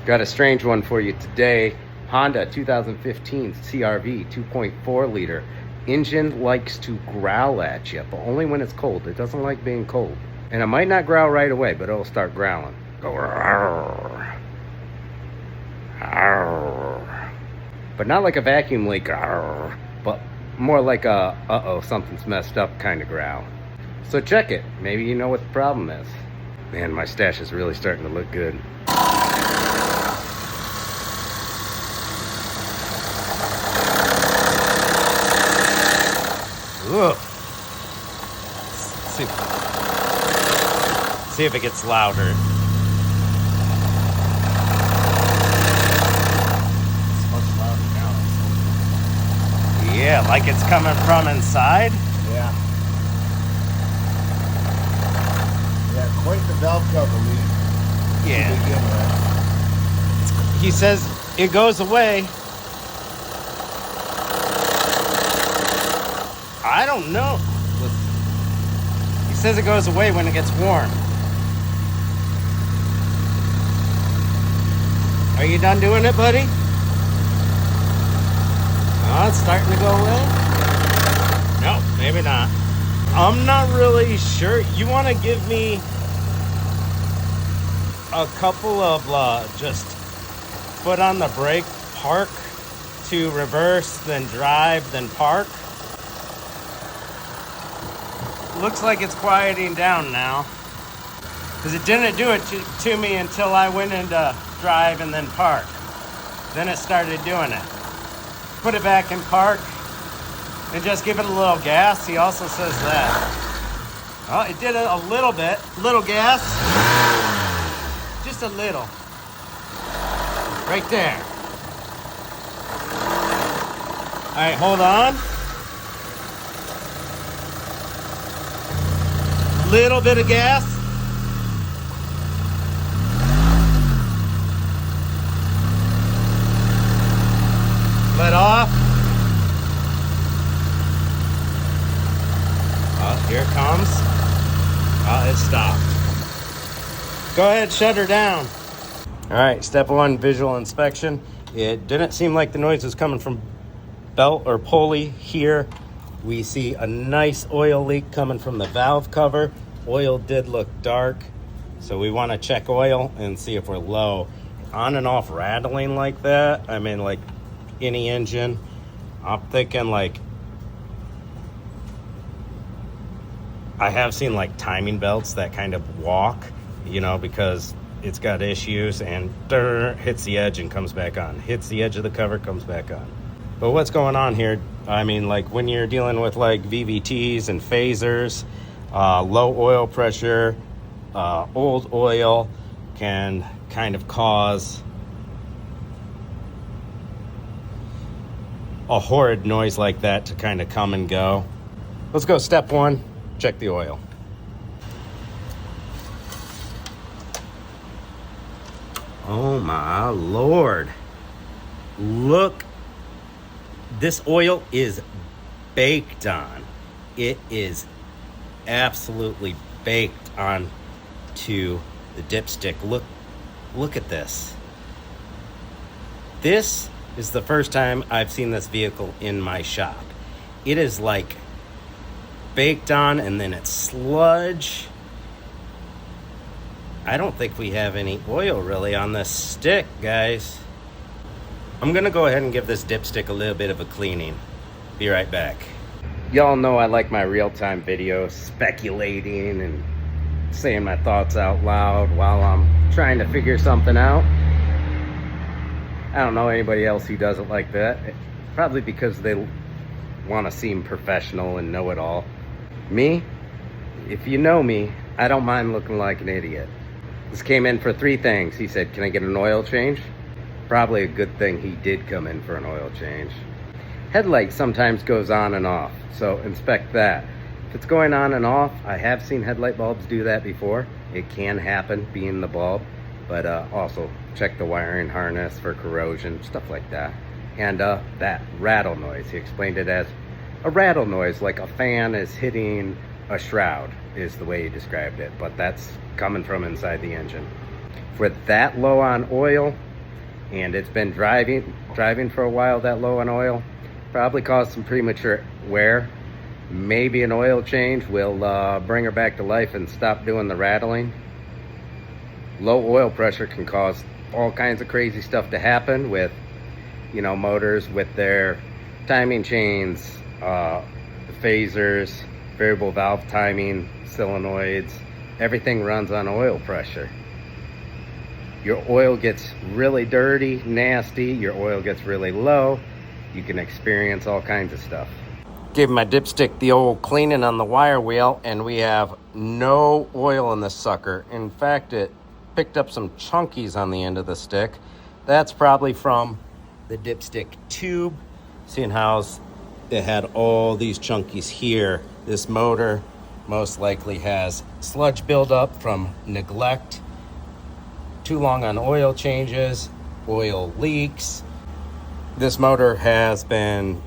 Got a strange one for you today. Honda 2015 CRV 2.4 liter. Engine likes to growl at you, but only when it's cold. It doesn't like being cold. And it might not growl right away, but it'll start growling. Go roar. Roar. But not like a vacuum leak, roar, but more like a uh-oh, something's messed up kind of growl. So check it. Maybe you know what the problem is. Man, my stash is really starting to look good. Ooh. See if it gets louder. It's much louder now. Yeah, like it's coming from inside. Yeah. Yeah, quite the valve cover leak. Yeah. To begin with. He says it goes away. I don't know. He says it goes away when it gets warm. Are you done doing it, buddy? Oh, it's starting to go away? No, maybe not. I'm not really sure. You want to give me a couple of just foot on the brake, park to reverse, then drive, then park? Looks like it's quieting down now. Because it didn't do it to me until I went into drive and then park. Then it started doing it. Put it back in park and just give it a little gas. He also says that. Oh, it did it a little bit. Little gas. Just a little. Right there. All right, hold on. Little bit of gas. Let off. Oh, here it comes. Oh, it stopped. Go ahead, shut her down. All right, step one, visual inspection. It didn't seem like the noise was coming from belt or pulley here. We see a nice oil leak coming from the valve cover. Oil did look dark, so we want to check oil and see if we're low. On and off rattling like that, I mean, like any engine, I'm thinking like, I have seen like timing belts that kind of walk, you know, because it's got issues, and hits the edge and comes back on. Hits the edge of the cover, comes back on. But what's going on here? I mean, like when you're dealing with like VVTs and phasers, low oil pressure, old oil can kind of cause a horrid noise like that to kind of come and go. Let's go step one, check the oil. Oh my Lord. Look. This oil is baked on. It is absolutely baked on to the dipstick. Look at this. This is the first time I've seen this vehicle in my shop. It is like baked on, and then it's sludge. I don't think we have any oil really on this stick, guys. I'm gonna go ahead and give this dipstick a little bit of a cleaning. Be right back. Y'all know I like my real-time videos, speculating and saying my thoughts out loud while I'm trying to figure something out. I don't know anybody else who does it like that. Probably because they want to seem professional and know it all. Me, if you know me, I don't mind looking like an idiot. This came in for 3 things. He said, can I get an oil change? Probably a good thing he did come in for an oil change. Headlight sometimes goes on and off, so inspect that. If it's going on and off, I have seen headlight bulbs do that before. It can happen being the bulb, but also check the wiring harness for corrosion, stuff like that. And that rattle noise, he explained it as a rattle noise, like a fan is hitting a shroud, is the way he described it, but that's coming from inside the engine. If we're that low on oil, and it's been driving for a while that low on oil, probably caused some premature wear. Maybe an oil change will bring her back to life and stop doing the rattling. Low oil pressure can cause all kinds of crazy stuff to happen with, you know, motors with their timing chains, phasers, variable valve timing, solenoids. Everything runs on oil pressure. Your oil gets really dirty, nasty. Your oil gets really low. You can experience all kinds of stuff. Gave my dipstick the old cleaning on the wire wheel, and we have no oil in this sucker. In fact, it picked up some chunkies on the end of the stick. That's probably from the dipstick tube. Seeing how it had all these chunkies here. This motor most likely has sludge buildup from neglect, too long on oil changes, oil leaks. This motor has been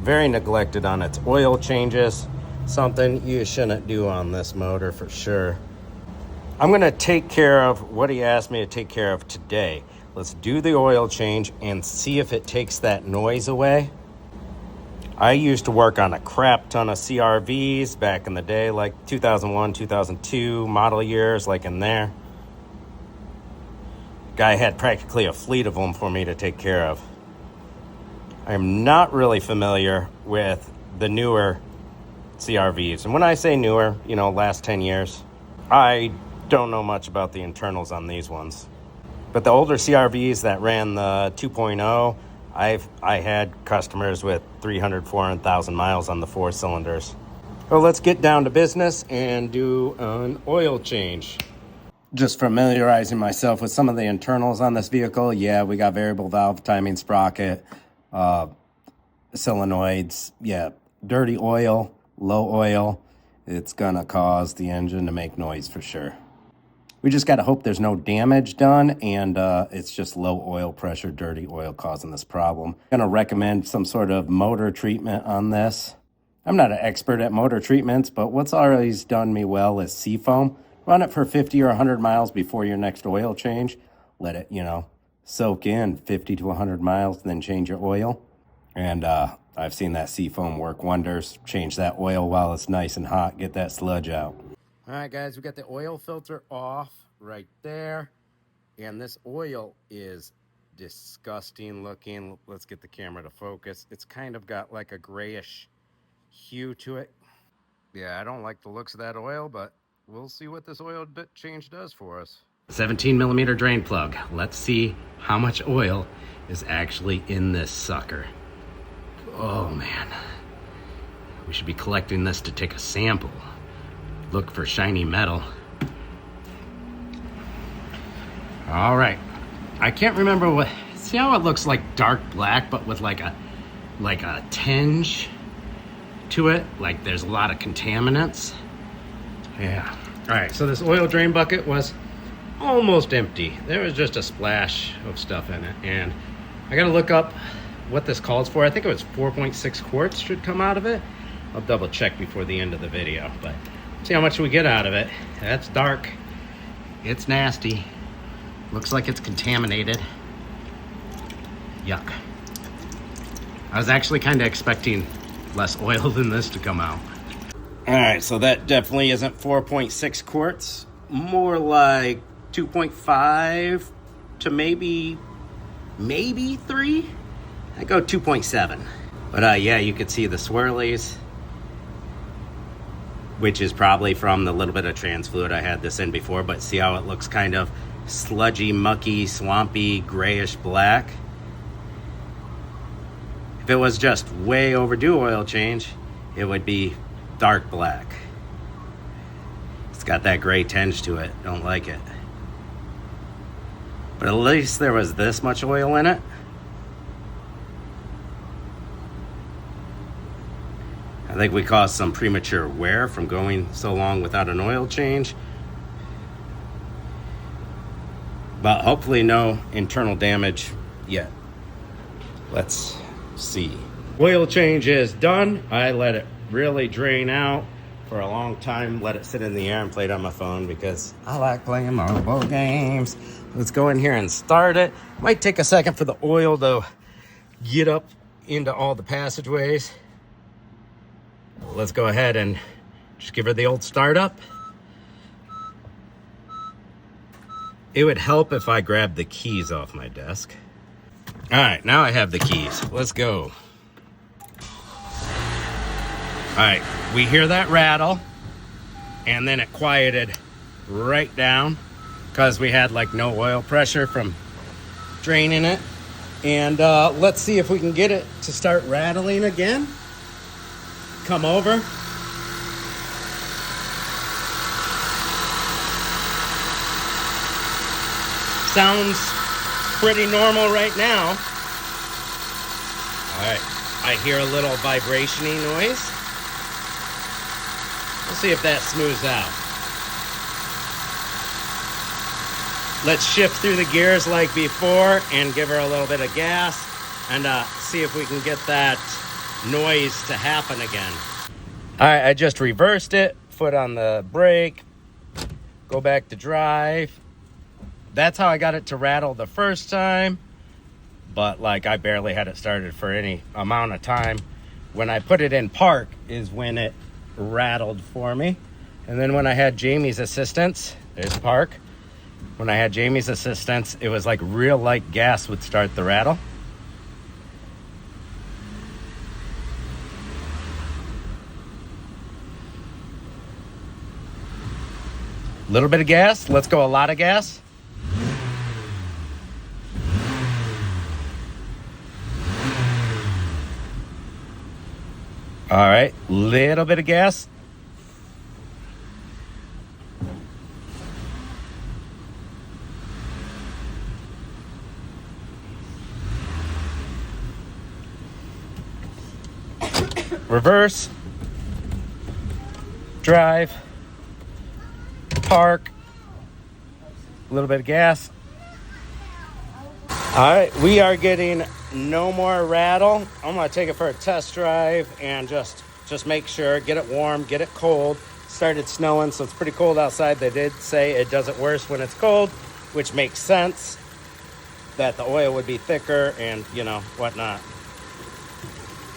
very neglected on its oil changes. Something you shouldn't do on this motor for sure. I'm gonna take care of what he asked me to take care of today. Let's do the oil change and see if it takes that noise away. I used to work on a crap ton of CRVs back in the day, like 2001, 2002 model years, like in there. Guy had practically a fleet of them for me to take care of. I'm not really familiar with the newer CRVs. And when I say newer, you know, last 10 years, I don't know much about the internals on these ones. But the older CRVs that ran the 2.0, I had customers with 300, 400,000 miles on the 4 cylinders. Well, let's get down to business and do an oil change. Just familiarizing myself with some of the internals on this vehicle. Yeah, we got variable valve timing sprocket, solenoids. Yeah, dirty oil, low oil. It's gonna cause the engine to make noise for sure. We just gotta hope there's no damage done, and it's just low oil pressure, dirty oil causing this problem. I'm gonna recommend some sort of motor treatment on this. I'm not an expert at motor treatments, but what's always done me well is seafoam. Run it for 50 or 100 miles before your next oil change. Let it, you know, soak in 50 to 100 miles, then change your oil. And I've seen that seafoam work wonders. Change that oil while it's nice and hot. Get that sludge out. All right, guys, we got the oil filter off right there. And this oil is disgusting looking. Let's get the camera to focus. It's kind of got like a grayish hue to it. Yeah, I don't like the looks of that oil, but we'll see what this oil change does for us. 17 millimeter drain plug. Let's see how much oil is actually in this sucker. Oh man, we should be collecting this to take a sample. Look for shiny metal. All right, I can't remember what, see how it looks like dark black, but with like a tinge to it, like there's a lot of contaminants. Yeah. All right, so this oil drain bucket was almost empty. There was just a splash of stuff in it, and I gotta look up what this calls for. I think it was 4.6 quarts should come out of it. I'll double check before the end of the video, but see how much we get out of it. That's dark. It's nasty. Looks like it's contaminated. Yuck. I was actually kind of expecting less oil than this to come out. All right, so that definitely isn't 4.6 quarts. More like 2.5 to maybe 3. I go 2.7. But yeah, you could see the swirlies, which is probably from the little bit of trans fluid I had this in before, but see how it looks kind of sludgy, mucky, swampy, grayish black. If it was just way overdue oil change, it would be dark black. It's got that gray tinge to it. Don't like it. But at least there was this much oil in it. I think we caused some premature wear from going so long without an oil change. But hopefully no internal damage yet. Let's see. Oil change is done. I let it really drain out for a long time. Let it sit in the air and played on my phone because I like playing mobile games. Let's go in here and start it. Might take a second for the oil to get up into all the passageways. Let's go ahead and just give her the old start up. It would help if I grabbed the keys off my desk. All right, now I have the keys. Let's go. All right, we hear that rattle, and then it quieted right down because we had like no oil pressure from draining it. And let's see if we can get it to start rattling again. Come over. Sounds pretty normal right now. All right, I hear a little vibration-y noise. We'll see if that smooths out. Let's shift through the gears like before and give her a little bit of gas and see if we can get that noise to happen again. All right, I just reversed it, foot on the brake, go back to drive. That's how I got it to rattle the first time, but like I barely had it started for any amount of time. When I put it in park is when it rattled for me. And then when I had Jamie's assistance, there's park. When I had Jamie's assistance, it was like real light gas would start the rattle. Little bit of gas. Let's go a lot of gas. All right, little bit of gas. Reverse, drive, park, a little bit of gas. All right, we are getting no more rattle. I'm gonna take it for a test drive and just make sure, get it warm, get it cold. Started snowing, so it's pretty cold outside. They did say it does it worse when it's cold, which makes sense, that the oil would be thicker and, you know, whatnot.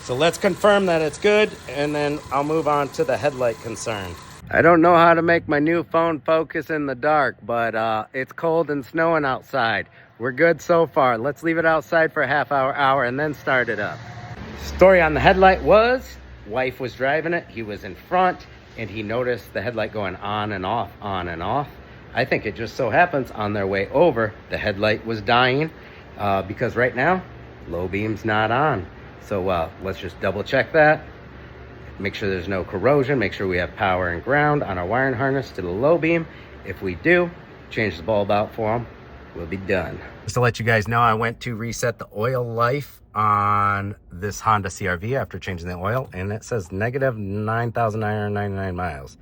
So let's confirm that it's good, and then I'll move on to the headlight concern. I don't know how to make my new phone focus in the dark, but it's cold and snowing outside. We're good so far. Let's leave it outside for a half hour, and then start it up. Story on the headlight was, wife was driving it, he was in front, and he noticed the headlight going on and off, on and off. I think it just so happens on their way over, the headlight was dying because right now, low beam's not on. So let's just double check that. Make sure there's no corrosion. Make sure we have power and ground on our wiring harness to the low beam. If we do, change the bulb out for them. We'll be done. Just to let you guys know, I went to reset the oil life on this Honda CR-V after changing the oil, and it says negative 9,999 miles.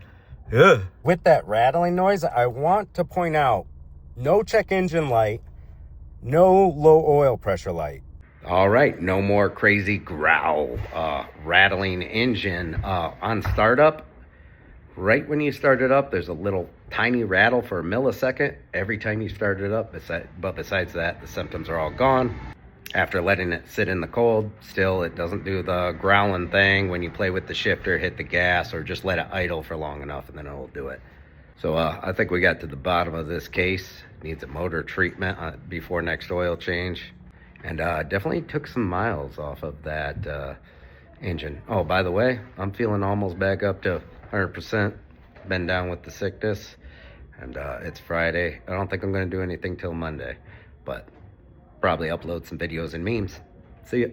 Ugh. With that rattling noise, I want to point out, no check engine light, no low oil pressure light. All right, no more crazy growl, rattling engine on startup. Right when you start it up, there's a little tiny rattle for a millisecond every time you start it up. But besides that, the symptoms are all gone. After letting it sit in the cold, still it doesn't do the growling thing when you play with the shifter, hit the gas, or just let it idle for long enough and then it'll do it. So I think we got to the bottom of this case. Needs a motor treatment before next oil change. And definitely took some miles off of that engine. Oh, by the way, I'm feeling almost back up to 100%. Been down with the sickness, and it's Friday. I don't think I'm going to do anything till Monday, but probably upload some videos and memes. See ya.